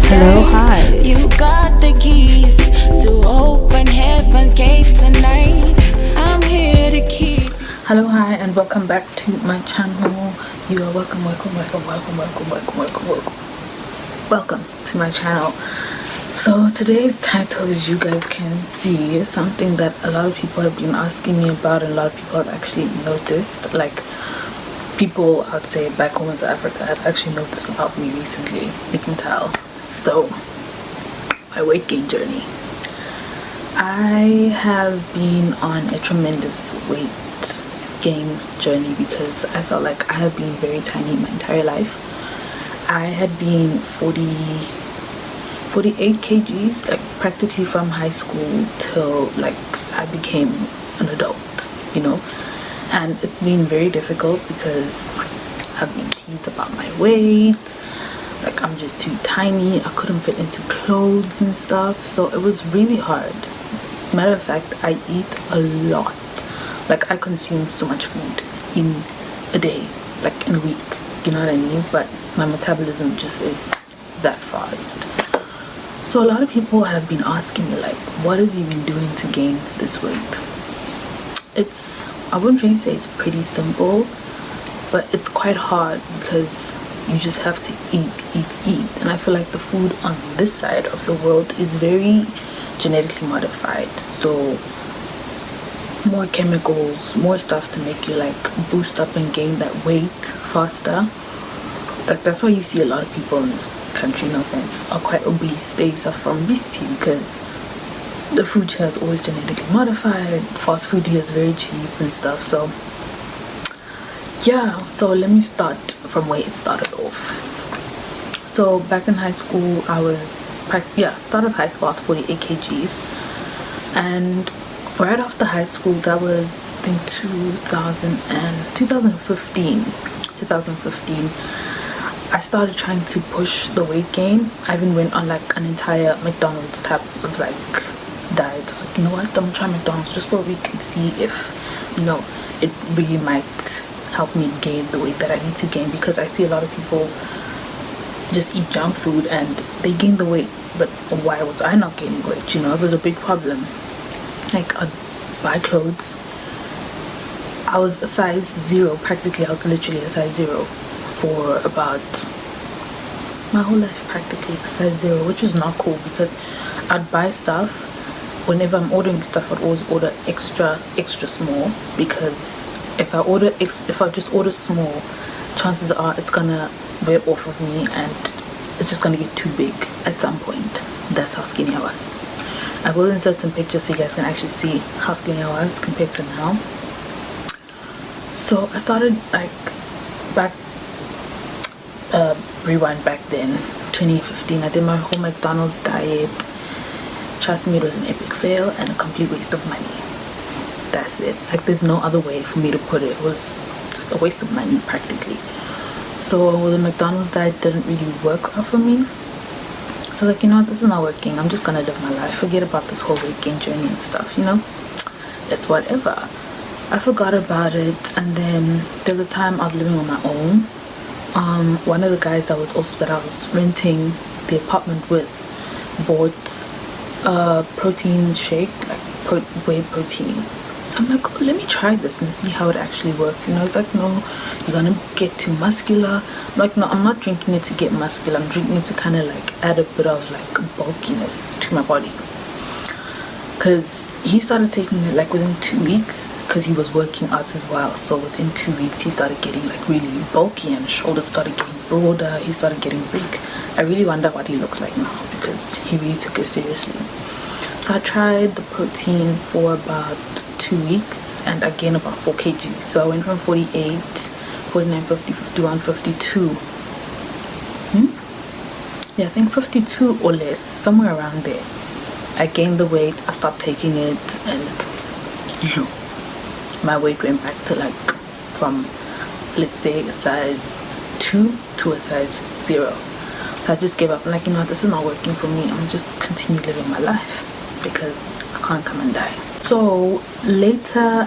Hello, hi. You got the keys to open heaven's gate tonight. I'm here to keep. Hello, hi, and welcome back to my channel. You are welcome to my channel. So today's title, as you guys can see, is something that a lot of people have been asking me about, and a lot of people have actually noticed. Like, people, I'd say back home in South Africa, have actually noticed about me recently. You can tell. So, my weight gain journey. I have been on a tremendous weight gain journey because I felt like I have been very tiny my entire life. I had been 48 kgs, like practically from high school till like I became an adult, you know. And it's been very difficult because I've been teased about my weight, like I'm just too tiny, I couldn't fit into clothes and stuff, so it was really hard. Matter of fact, I eat a lot. Like, I consume so much food in a day, like in a week, you know what I mean? But my metabolism just is that fast. So a lot of people have been asking me, like, what have you been doing to gain this weight? I wouldn't really say it's pretty simple, but it's quite hard because you just have to eat. And I feel like the food on this side of the world is very genetically modified, so more chemicals, more stuff to make you like boost up and gain that weight faster. Like, that's why you see a lot of people in this country, no offense, are quite obese. They suffer from obesity because the food here is always genetically modified. Fast food here is very cheap and stuff. So yeah, so let me start from where it started off. So back in high school, start of high school I was 48 kgs, and right after high school, that was I think 2015, I started trying to push the weight gain. I even went on like an entire McDonald's type of like diet. I was like, you know what, I'm gonna try McDonald's just for a week and see if, you know, it really might help me gain the weight that I need to gain, because I see a lot of people just eat junk food and they gain the weight, but why was I not gaining weight? You know, it was a big problem. Like, I'd buy clothes, I was a size 0 practically. I was literally a size 0 for about my whole life, practically a size 0, which was not cool because I'd buy stuff. Whenever I'm ordering stuff, I'd always order extra small, because if I just order small, chances are it's gonna wear off of me and it's just gonna get too big at some point. That's how skinny I was. I will insert some pictures so you guys can actually see how skinny I was compared to now. So I started like rewind back then, 2015. I did my whole McDonald's diet. Trust me, it was an epic fail and a complete waste of money. That's it. Like, there's no other way for me to put it. It was just a waste of money practically. So the McDonald's diet didn't really work out for me. So like, you know what, this is not working. I'm just gonna live my life. Forget about this whole weight gain journey and stuff, you know? It's whatever. I forgot about it, and then there was a time I was living on my own. One of the guys that I was renting the apartment with bought a protein shake, like whey protein. So I'm like, oh, let me try this and see how it actually works. You know, it's like, no, you're gonna get too muscular. I'm like, no, I'm not drinking it to get muscular. I'm drinking it to kind of like add a bit of like bulkiness to my body. Because he started taking it like within 2 weeks, because he was working out as well. So within 2 weeks he started getting like really bulky, and his shoulders started getting broader. He started getting big. I really wonder what he looks like now, because he really took it seriously. So I tried the protein for about 2 weeks and I gained about 4 kgs. So I went from 48, 49, 50, 51, 52. Yeah, I think 52 or less, somewhere around there. I gained the weight, I stopped taking it, and my weight went back to like from, let's say, a size 2 to a size 0. So I just gave up. I'm like, you know what, this is not working for me. I'm just continue living my life because I can't come and die. So later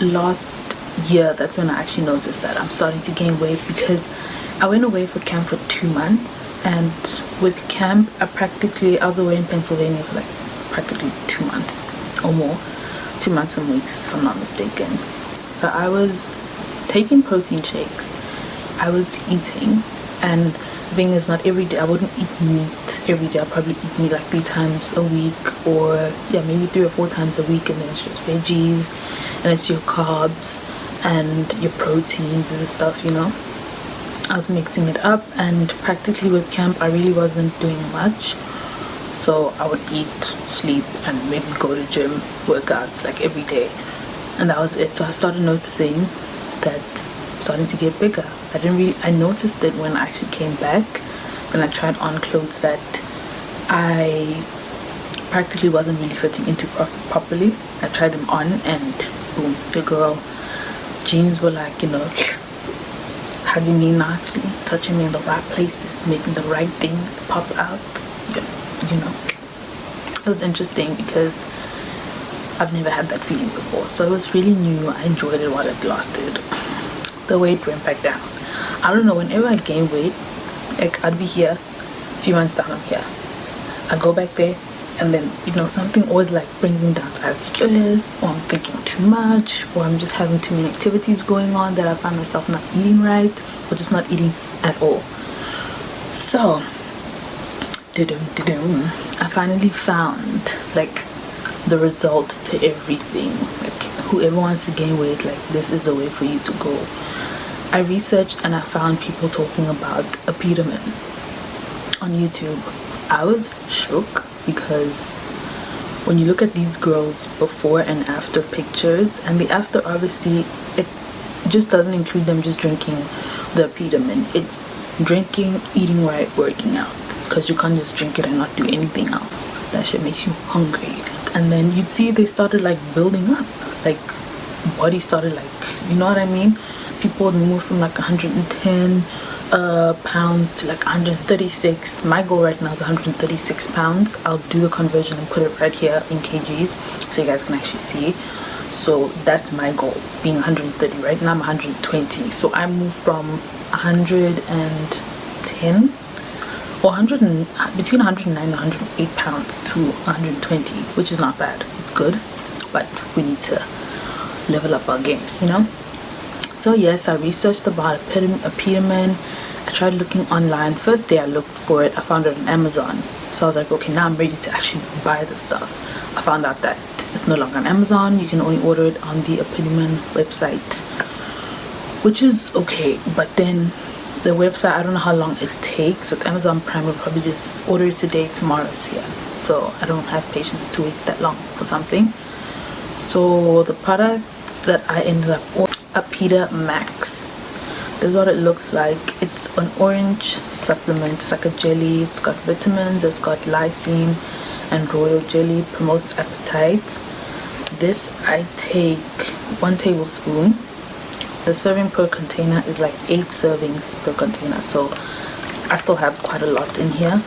last year, that's when I actually noticed that I'm starting to gain weight, because I went away for camp for 2 months And with camp, I was away in Pennsylvania for like practically 2 months or more, 2 months and weeks if I'm not mistaken. So I was taking protein shakes, I was eating, and the thing is, not every day. I wouldn't eat meat every day. I'll probably eat meat like 3 times a week, or yeah, maybe 3 or 4 times a week, and then it's just veggies and it's your carbs and your proteins and stuff, you know. I was mixing it up, and practically with camp I really wasn't doing much. So I would eat, sleep, and maybe go to gym workouts like every day, and that was it. So I started noticing that I'm starting to get bigger. I noticed it when I actually came back, when I tried on clothes that I practically wasn't really fitting into properly. I tried them on, and boom, the girl jeans were like, you know, hugging me nicely, touching me in the right places, making the right things pop out. You know, it was interesting because I've never had that feeling before, so it was really new. I enjoyed it while it lasted. The weight went back down. I don't know, whenever I gain weight, like I'd be here, a few months down I'm here, I go back there, and then, you know, something always like brings me down to either stress, or I'm thinking too much, or I'm just having too many activities going on that I find myself not eating right, or just not eating at all. So I finally found like the result to everything. Like, whoever wants to gain weight, like, this is the way for you to go. I researched and I found people talking about APETIMAN on YouTube. I was shook because when you look at these girls before and after pictures, and the after, obviously it just doesn't include them just drinking the APETIMAN. It's drinking, eating right, working out, because you can't just drink it and not do anything else. That shit makes you hungry. And then you'd see they started like building up, like body started like, you know what I mean, people would move from like 110 pounds to like 136. My goal right now is 136 pounds. I'll do the conversion and put it right here in kgs so you guys can actually see. So that's my goal, being 130. Right now I'm 120, so I moved from 110 or between 109 and 108 pounds to 120, which is not bad. It's good, but we need to level up our game, you know. So yes, I researched about APETIMAN. I tried looking online. First day I looked for it, I found it on Amazon. So I was like, okay, now I'm ready to actually buy the stuff. I found out that it's no longer on Amazon. You can only order it on the APETIMAN website, which is okay. But then the website, I don't know how long it takes. With Amazon Prime, we'll probably just order it today, tomorrow it's here. So I don't have patience to wait that long for something. So the product that I ended up ordering, APETIMAX. This is what it looks like. It's an orange supplement. It's like a jelly. It's got vitamins, it's got lysine and royal jelly. Promotes appetite. This I take 1 tablespoon. The serving per container is like 8 servings per container, so I still have quite a lot in here.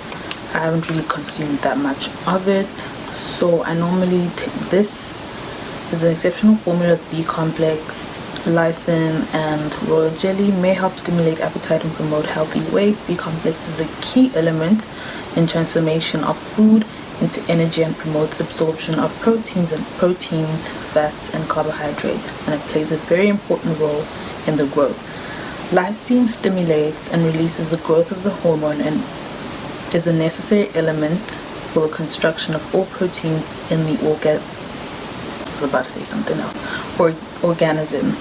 I haven't really consumed that much of it, so I normally take this. It's an exceptional formula of B complex, lysine and royal jelly. May help stimulate appetite and promote healthy weight. B complex is a key element in transformation of food into energy and promotes absorption of proteins, fats and carbohydrate, and it plays a very important role in the growth. Lysine stimulates and releases the growth of the hormone and is a necessary element for the construction of all proteins in the organism.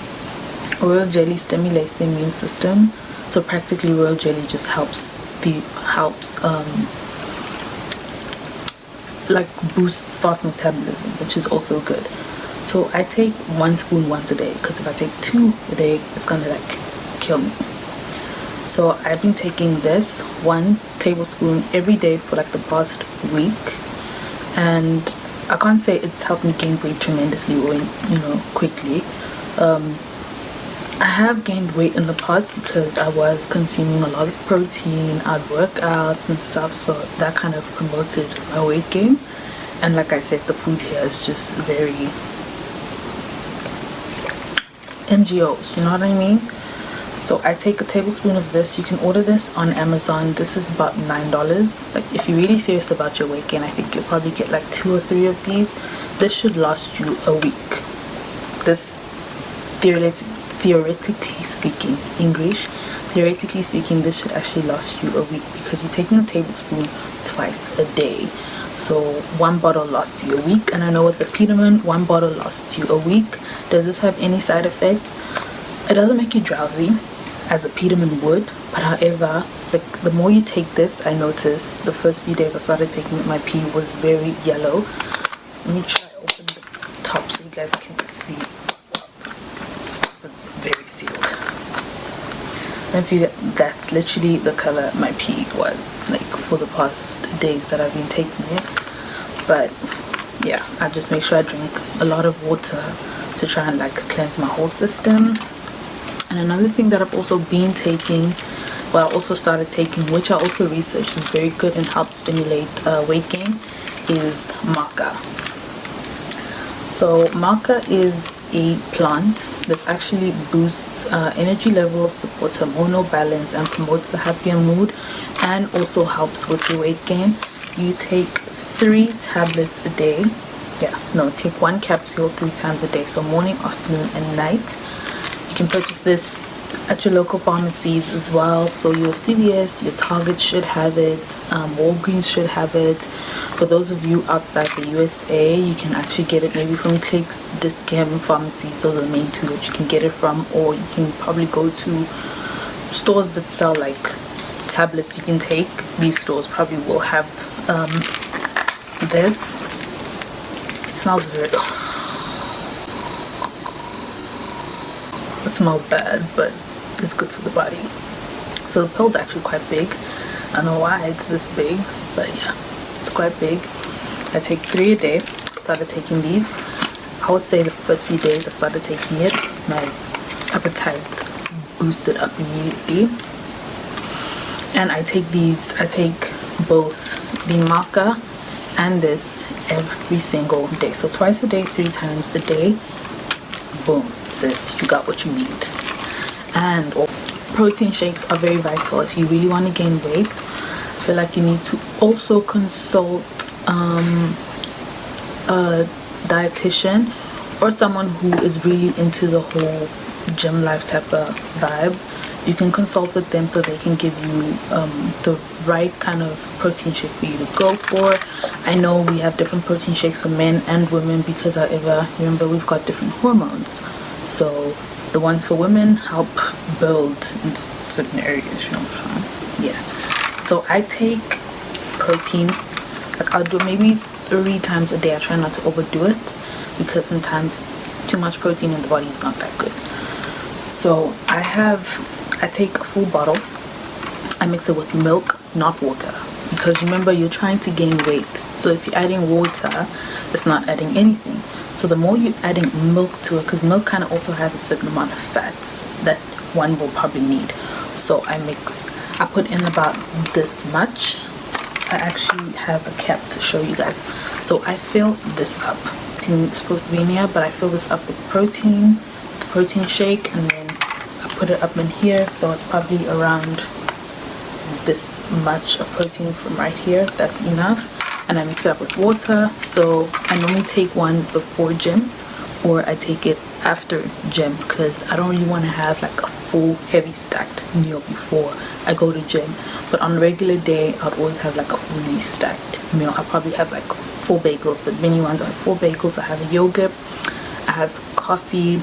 Royal jelly stimulates the immune system, so practically royal jelly just helps like boosts fast metabolism, which is also good. So I take 1 spoon once a day, because if I take 2 a day, it's gonna like kill me. So I've been taking this 1 tablespoon every day for like the past week, and I can't say it's helped me gain weight tremendously or, you know, quickly. I have gained weight in the past because I was consuming a lot of protein, I'd workouts and stuff, so that kind of promoted my weight gain. And like I said, the food here is just very MGOs, you know what I mean? So I take a tablespoon of this. You can order this on Amazon. This is about $9. Like, if you're really serious about your weight gain, I think you'll probably get like 2 or 3 of these. This should last you a week. This, theoretically speaking, theoretically speaking, this should actually last you a week, because you're taking a tablespoon twice a day. So 1 bottle lasts you a week. And I know with the Peeterman, 1 bottle lasts you a week. Does this have any side effects? It doesn't make you drowsy as a Peeterman would, but however, like, the more you take this, I noticed the first few days I started taking it, my pee was very yellow. Let me try open the top so you guys can see. Wow, this stuff is very sealed. And if you, that's literally the color my pee was like for the past days that I've been taking it. But yeah, I just make sure I drink a lot of water to try and like cleanse my whole system. And another thing that I've also been taking, well, I also started taking, which I also researched is very good and helps stimulate weight gain, is MACCA. So MACCA is a plant that actually boosts energy levels, supports hormonal balance, and promotes a happier mood, and also helps with your weight gain. You take 3 tablets a day. Take 1 capsule 3 times a day, so morning, afternoon, and night. You can purchase this at your local pharmacies as well. So your CVS, your Target should have it, Walgreens should have it. For those of you outside the USA, you can actually get it maybe from Pics, Discount pharmacies. Those are the main 2 that you can get it from, or you can probably go to stores that sell like tablets you can take. These stores probably will have this. It smells very, it smells bad, but it's good for the body. So the pill's actually quite big. I don't know why it's this big, but yeah, it's quite big. I take 3 a day. Started taking these. I would say the first few days I started taking it, my appetite boosted up immediately. And I take these, I take both the MACCA and this every single day. So twice a day, 3 times a day. Boom, sis, you got what you need. And protein shakes are very vital if you really want to gain weight. I feel like you need to also consult a dietitian or someone who is really into the whole gym life type of vibe. You can consult with them so they can give you the right kind of protein shake for you to go for. I know we have different protein shakes for men and women because, however, remember, we've got different hormones. So the ones for women help build in certain areas, you know what I'm saying? Yeah. So I take protein, like I'll do maybe 3 times a day. I try not to overdo it because sometimes too much protein in the body is not that good. So I take a full bottle. I mix it with milk, not water, because remember, you're trying to gain weight. So if you're adding water, it's not adding anything. So the more you're adding milk to it, because milk kind of also has a certain amount of fats that one will probably need. So I put in about this much. I actually have a cap to show you guys. So I fill this up. It's supposed to be in here, but I fill this up with protein shake, and then I put it up in here, so it's probably around this much of protein from right here. That's enough. And I mix it up with water. So I normally take one before gym, or I take it after gym, because I don't really want to have like a full heavy stacked meal before I go to gym. But on a regular day, I'd always have like a fully stacked meal. I probably have like 4 bagels, but many ones I have 4 bagels. I have a yogurt, I have coffee,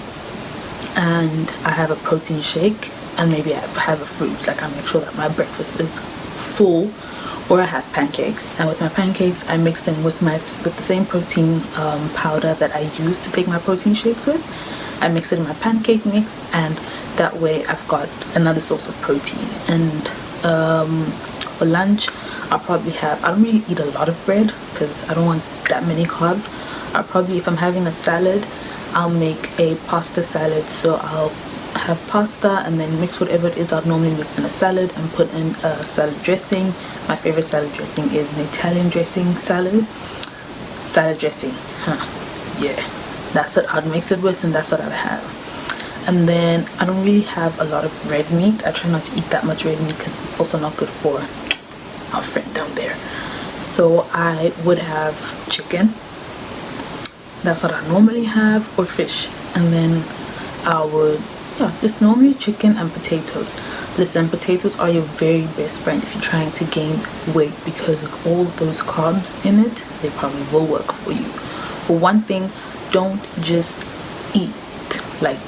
and I have a protein shake, and maybe I have a fruit. Like, I make sure that my breakfast is full. Or I have pancakes, and with my pancakes I mix them with the same protein powder that I use to take my protein shakes with. I mix it in my pancake mix, and that way I've got another source of protein. And for lunch I'll probably have, I don't really eat a lot of bread because I don't want that many carbs. I'll probably, if I'm having a salad, I'll make a pasta salad. So I'll have pasta and then mix whatever it is I'd normally mix in a salad and put in a salad dressing. My favorite salad dressing is an Italian dressing salad dressing, yeah, that's what I'd mix it with, and that's what I'd have. And then I don't really have a lot of red meat. I try not to eat that much red meat because it's also not good for our friend down there. So I would have chicken, that's what I normally have, or fish. And then I would, yeah, just normally chicken and potatoes. Listen, potatoes are your very best friend if you're trying to gain weight, because with all those carbs in it, they probably will work for you. But one thing, don't just eat, like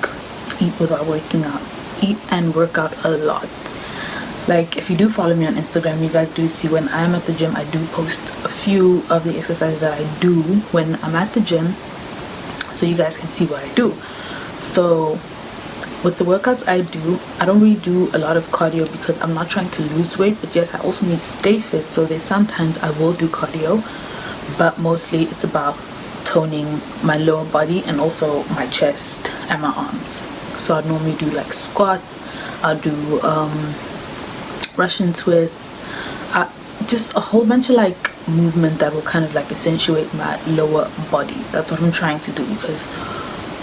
eat without working out. Eat and work out a lot. Like, if you do follow me on Instagram, you guys do see when I'm at the gym, I do post a few of the exercises that I do when I'm at the gym, so you guys can see what I do. So with the workouts I do, I don't really do a lot of cardio because I'm not trying to lose weight, but yes, I also need to stay fit. So there's sometimes I will do cardio, but mostly it's about toning my lower body and also my chest and my arms. So I normally do like squats, I'll do Russian twists, just a whole bunch of like movement that will kind of like accentuate my lower body. That's what I'm trying to do, because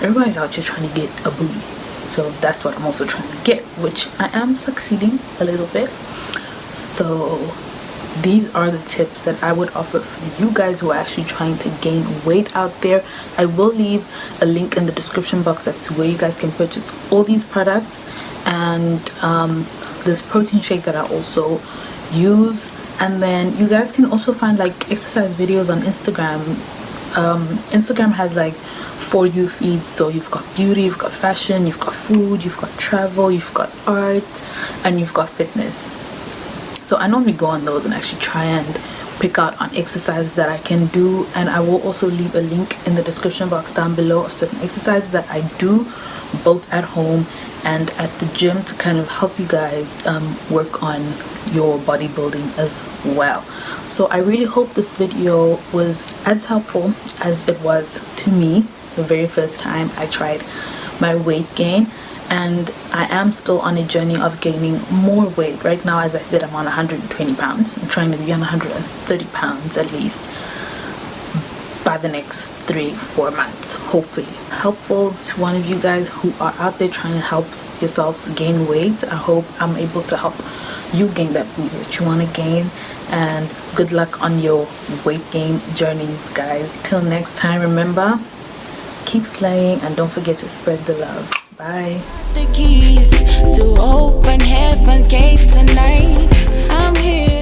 everybody's out here trying to get a booty. So that's what I'm also trying to get, which I am succeeding a little bit. So these are the tips that I would offer for you guys who are actually trying to gain weight out there. I will leave a link in the description box as to where you guys can purchase all these products, and this protein shake that I also use. And then you guys can also find like exercise videos on Instagram. Instagram has like for you feeds, so you've got beauty, you've got fashion, you've got food, you've got travel, you've got art, and you've got fitness. So I normally go on those and actually try and pick out on exercises that I can do, and I will also leave a link in the description box down below of certain exercises that I do both at home and at the gym to kind of help you guys work on your bodybuilding as well. So I really hope this video was as helpful as it was to me the very first time I tried my weight gain, and I am still on a journey of gaining more weight. Right now, as I said, I'm on 120 pounds. I'm trying to be on 130 pounds at least by the next 3-4 months, hopefully. Helpful to one of you guys who are out there trying to help yourselves gain weight. I hope I'm able to help you gain that weight that you want to gain, and good luck on your weight gain journeys, guys. Till next time, remember, keep slaying and don't forget to spread the love. Bye. The keys to open heaven gate tonight. I'm here.